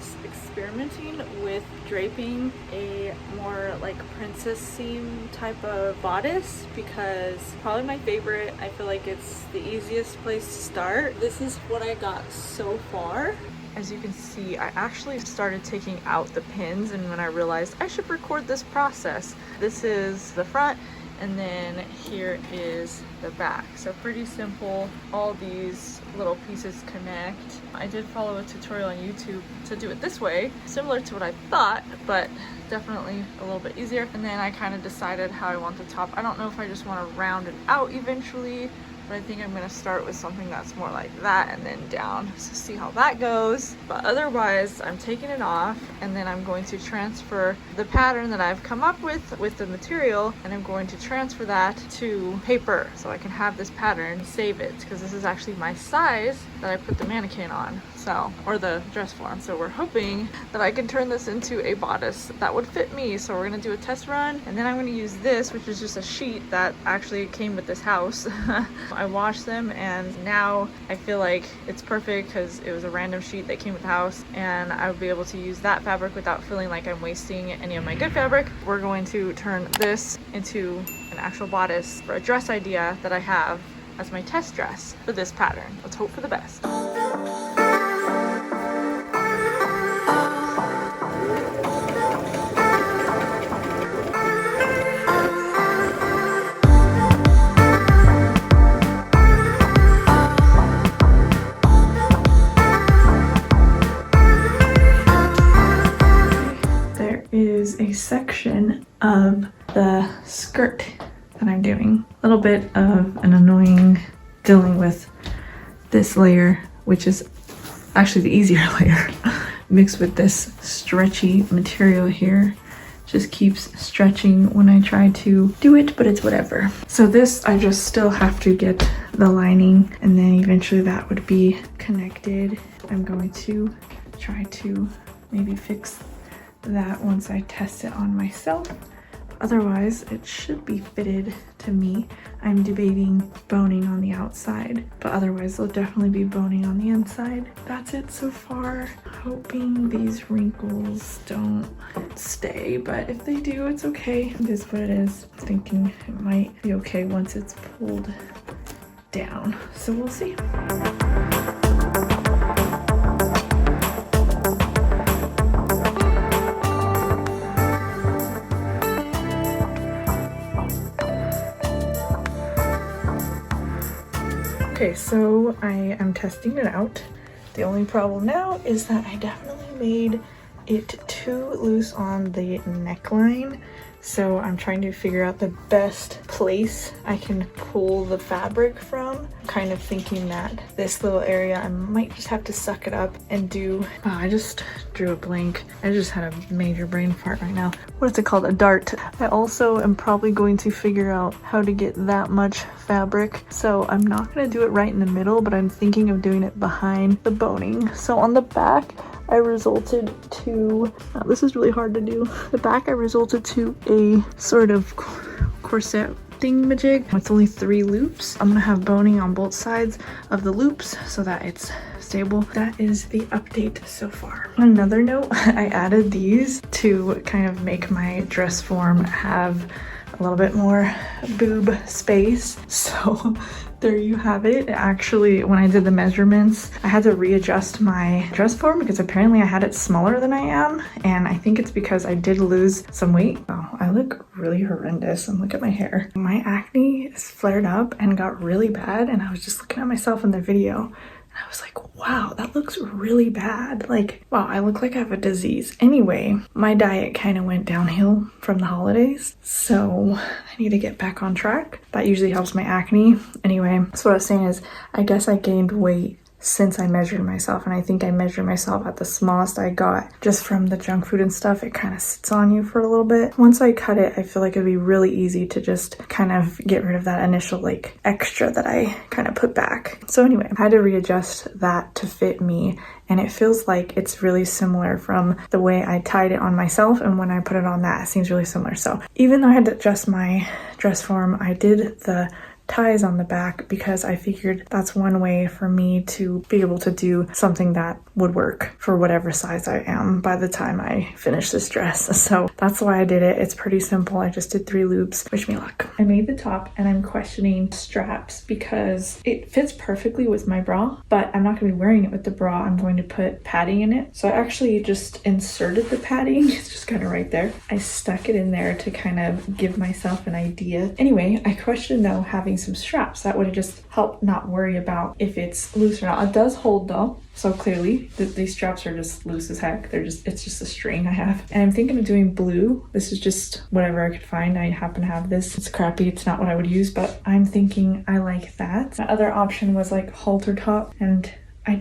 was experimenting with draping a more like princess seam type of bodice because probably my favorite. I feel like it's the easiest place to start. This is what I got so far. As you can see, I actually started taking out the pins, and when I realized I should record this process. This is the front, and then here is the back. So pretty simple. All these little pieces connect. I did follow a tutorial on YouTube to do it this way, similar to what I thought, but definitely a little bit easier. And then I kind of decided how I want the top. I don't know if I just want to round it out eventually, but I think I'm gonna start with something that's more like that and then down, so see how that goes. But otherwise, I'm taking it off, and then I'm going to transfer the pattern that I've come up with the material, and I'm going to transfer that to paper so I can have this pattern, save it, because this is actually my size that I put the mannequin on, so, or the dress form. So we're hoping that I can turn this into a bodice that would fit me. So we're gonna do a test run, and then I'm gonna use this, which is just a sheet that actually came with this house. I washed them, and now I feel like it's perfect because it was a random sheet that came with the house, and I would be able to use that fabric without feeling like I'm wasting any of my good fabric. We're going to turn this into an actual bodice for a dress idea that I have as my test dress for this pattern. Let's hope for the best. Is a section of the skirt that I'm doing. A little bit of an annoying dealing with this layer, which is actually the easier layer, mixed with this stretchy material here. Just keeps stretching when I try to do it, but it's whatever. So this, I just still have to get the lining, and then eventually that would be connected. I'm going to try to maybe fix that once I test it on myself. Otherwise, it should be fitted to me. I'm debating boning on the outside, but otherwise they'll definitely be boning on the inside. That's it so far. Hoping these wrinkles don't stay, but if they do, it's okay. It is what it is. Thinking it might be okay once it's pulled down, so we'll see. Okay, so I am testing it out. The only problem now is that I definitely made it too loose on the neckline. So I'm trying to figure out the best place I can pull the fabric from. Kind of thinking that this little area, I might just have to suck it up and do, I just drew a blank. I just had a major brain fart right now. What is it called? A dart. I also am probably going to figure out how to get that much fabric. So I'm not gonna do it right in the middle, but I'm thinking of doing it behind the boning. So on the back, I resulted to, this is really hard to do. The back, I resulted to a sort of corset thingamajig. It's only 3 loops. I'm gonna have boning on both sides of the loops so that it's stable. That is the update so far. On another note, I added these to kind of make my dress form have a little bit more boob space. So there you have it. Actually, when I did the measurements, I had to readjust my dress form because apparently I had it smaller than I am. And I think it's because I did lose some weight. Oh, I look really horrendous. And look at my hair. My acne is flared up and got really bad. And I was just looking at myself in the video. I was like, wow, that looks really bad. Like, wow, I look like I have a disease. Anyway, my diet kind of went downhill from the holidays, so I need to get back on track. That usually helps my acne. Anyway, so what I was saying is, I guess I gained weight since I measured myself, and I think I measured myself at the smallest I got. Just from the junk food and stuff, it kind of sits on you for a little bit. Once I cut it, I feel like it'd be really easy to just kind of get rid of that initial like extra that I kind of put back. So anyway, I had to readjust that to fit me, and it feels like it's really similar from the way I tied it on myself, and when I put it on that, it seems really similar. So even though I had to adjust my dress form, I did the ties on the back because I figured that's one way for me to be able to do something that would work for whatever size I am by the time I finish this dress. So that's why I did it. It's pretty simple. I just did 3 loops. Wish me luck. I made the top and I'm questioning straps because it fits perfectly with my bra, but I'm not going to be wearing it with the bra. I'm going to put padding in it. So I actually just inserted the padding. It's just kind of right there. I stuck it in there to kind of give myself an idea. Anyway, I questioned though having some straps. That would have just helped not worry about if it's loose or not. It does hold though. So clearly these straps are just loose as heck. It's just a string I have. And I'm thinking of doing blue. This is just whatever I could find. I happen to have this. It's crappy. It's not what I would use, but I'm thinking I like that. My other option was like halter top, and I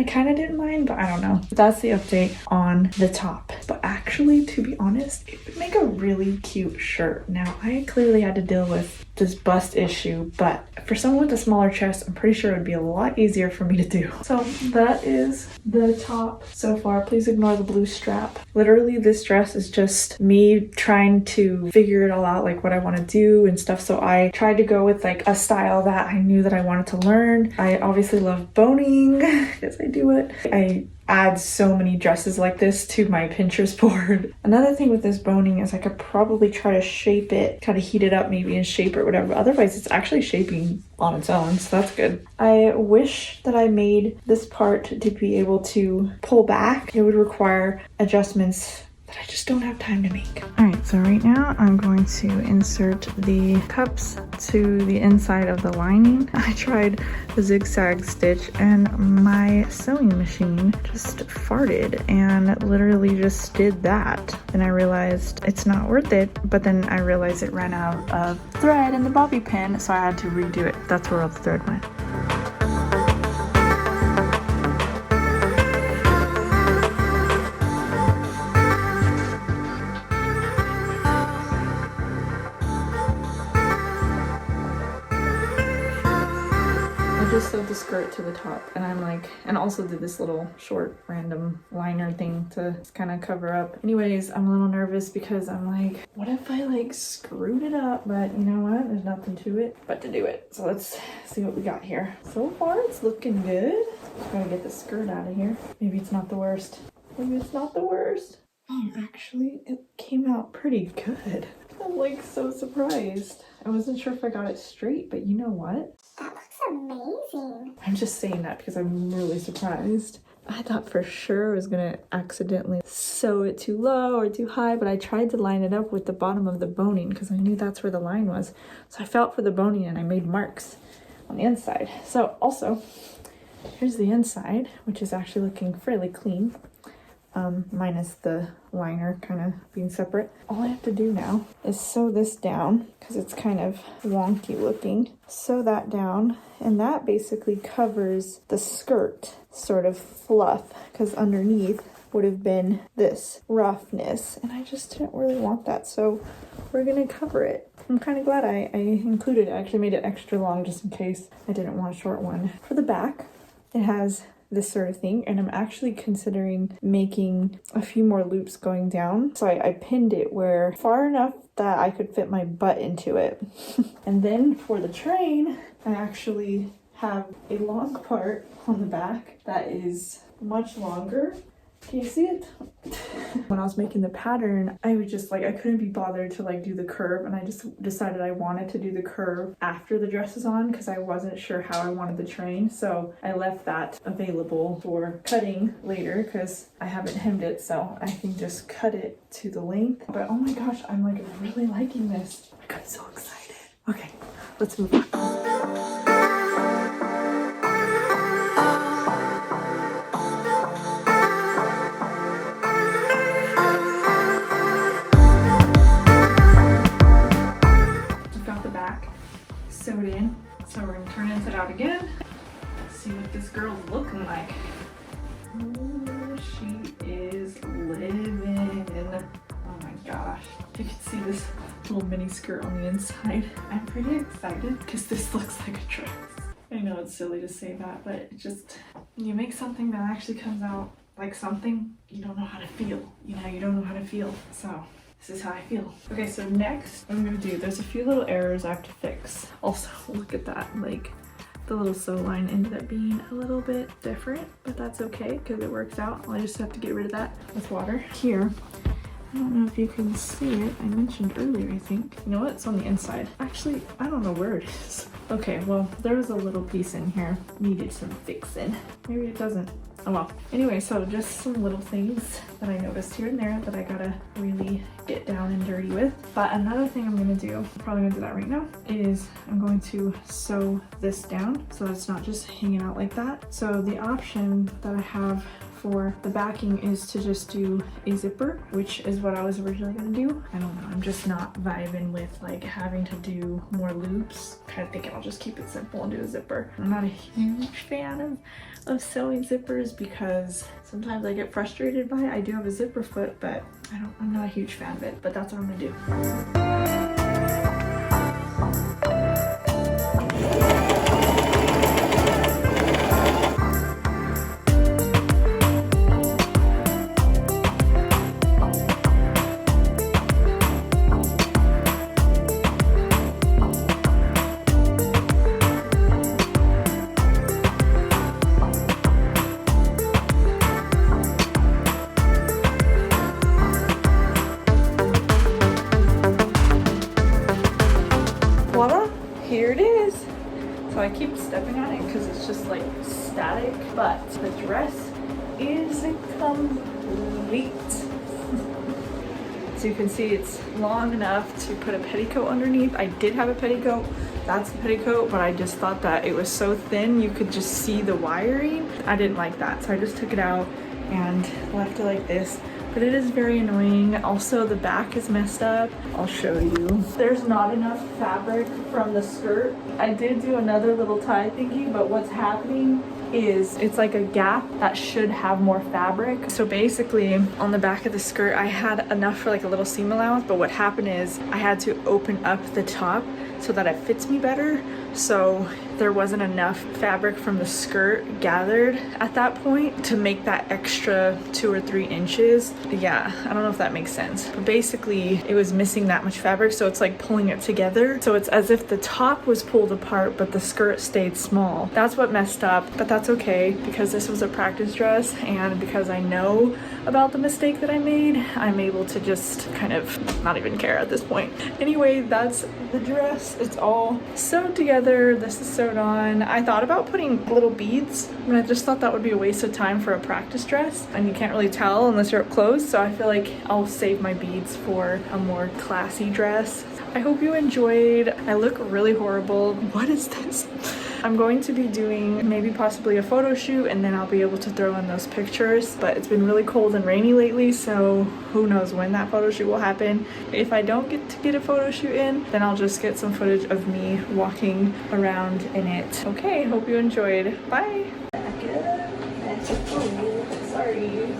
kind of didn't mind, but I don't know. That's the update on the top. But actually, to be honest, it would make a really cute shirt. Now, I clearly had to deal with this bust issue, but for someone with a smaller chest, I'm pretty sure it would be a lot easier for me to do. So that is the top so far. Please ignore the blue strap. Literally, this dress is just me trying to figure it all out, like what I want to do and stuff. So I tried to go with like a style that I knew that I wanted to learn. I obviously love boning because I do it. I add so many dresses like this to my Pinterest board. Another thing with this boning is I could probably try to shape it, kind of heat it up maybe and shape it or whatever. Otherwise, it's actually shaping on its own, so that's good. I wish that I made this part to be able to pull back. It would require adjustments that I just don't have time to make. All right, so right now I'm going to insert the cups to the inside of the lining. I tried the zigzag stitch and my sewing machine just farted and literally just did that. And I realized it's not worth it, but then I realized it ran out of thread in the bobby pin, so I had to redo it. That's where all the thread went. Just sewed the skirt to the top, and I'm like, and also did this little short random liner thing to kind of cover up. Anyways, I'm a little nervous because I'm like, what if I like screwed it up? But you know what, there's nothing to it but to do it. So let's see what we got here. So far it's looking good. Just gotta get the skirt out of here. Maybe it's not the worst. Maybe it's not the worst. Oh, actually it came out pretty good. I'm like so surprised. I wasn't sure if I got it straight, but you know what? That looks amazing. I'm just saying that because I'm really surprised. I thought for sure I was gonna accidentally sew it too low or too high, but I tried to line it up with the bottom of the boning because I knew that's where the line was. So I felt for the boning and I made marks on the inside. So also, here's the inside, which is actually looking fairly clean. Minus the liner kind of being separate. All I have to do now is sew this down because it's kind of wonky looking. Sew that down, and that basically covers the skirt sort of fluff because underneath would have been this roughness, and I just didn't really want that, so we're gonna cover it. I'm kind of glad I included it. I actually made it extra long just in case I didn't want a short one. For the back, it has this sort of thing, and I'm actually considering making a few more loops going down. So I pinned it where far enough that I could fit my butt into it. And then for the train, I actually have a long part on the back that is much longer. Can you see it? When I was making the pattern, I was just like, I couldn't be bothered to like do the curve, and I just decided I wanted to do the curve after the dress is on because I wasn't sure how I wanted the train. So I left that available for cutting later because I haven't hemmed it, so I can just cut it to the length. But oh my gosh, I'm like really liking this. I got so excited. Okay, let's move on. Sewed in, so we're gonna turn inside out again, see what this girl's looking like. Ooh, she is living. Oh my gosh, you can see this little mini skirt on the inside. I'm pretty excited because this looks like a dress. I know it's silly to say that, but it just, when you make something that actually comes out like something, you don't know how to feel. You know, you don't know how to feel. So This is how I feel. Okay, so next what I'm gonna do, there's a few little errors I have to fix. Also, look at that, like the little sew line ended up being a little bit different, but that's okay because it works out. I just have to get rid of that with water. Here, I don't know if you can see it. I mentioned earlier, I think. You know what? It's on the inside. Actually, I don't know where it is. Okay, well, there was a little piece in here. Needed some fixing. Maybe it doesn't. Oh well. Anyway, so just some little things that I noticed here and there that I gotta really get down and dirty with. But another thing I'm gonna do, I'm probably gonna do that right now, is I'm going to sew this down so it's not just hanging out like that. So the option that I have for the backing is to just do a zipper, which is what I was originally gonna do. I don't know, I'm just not vibing with like having to do more loops. Kind of thinking I'll just keep it simple and do a zipper. I'm not a huge fan of sewing zippers because sometimes I get frustrated by it. I do have a zipper foot, but I'm not a huge fan of it, but that's what I'm gonna do. Voila, here it is. So I keep stepping on it because it's just like static, but the dress is complete. So you can see it's long enough to put a petticoat underneath. I did have a petticoat, that's the petticoat, but I just thought that it was so thin you could just see the wiring. I didn't like that, so I just took it out and left it like this. But it is very annoying. Also, the back is messed up. I'll show you. There's not enough fabric from the skirt. I did do another little tie thingy, but what's happening is it's like a gap that should have more fabric. So basically on the back of the skirt, I had enough for like a little seam allowance, but what happened is I had to open up the top so that it fits me better. So there wasn't enough fabric from the skirt gathered at that point to make that extra 2 or 3 inches. Yeah, I don't know if that makes sense, but basically it was missing that much fabric, so it's like pulling it together. So it's as if the top was pulled apart but the skirt stayed small. That's what messed up, but that's okay because this was a practice dress, and because I know about the mistake that I made, I'm able to just kind of not even care at this point. Anyway, that's the dress. It's all sewed together. This is sewed on. I thought about putting little beads, but I just thought that would be a waste of time for a practice dress, and you can't really tell unless you're up close, so I feel like I'll save my beads for a more classy dress. I hope you enjoyed. I look really horrible. What is this? I'm going to be doing maybe possibly a photo shoot, and then I'll be able to throw in those pictures, but it's been really cold and rainy lately, so who knows when that photo shoot will happen. If I don't get a photo shoot in, then I'll just get some footage of me walking around in it. Okay, hope you enjoyed. Bye. Sorry.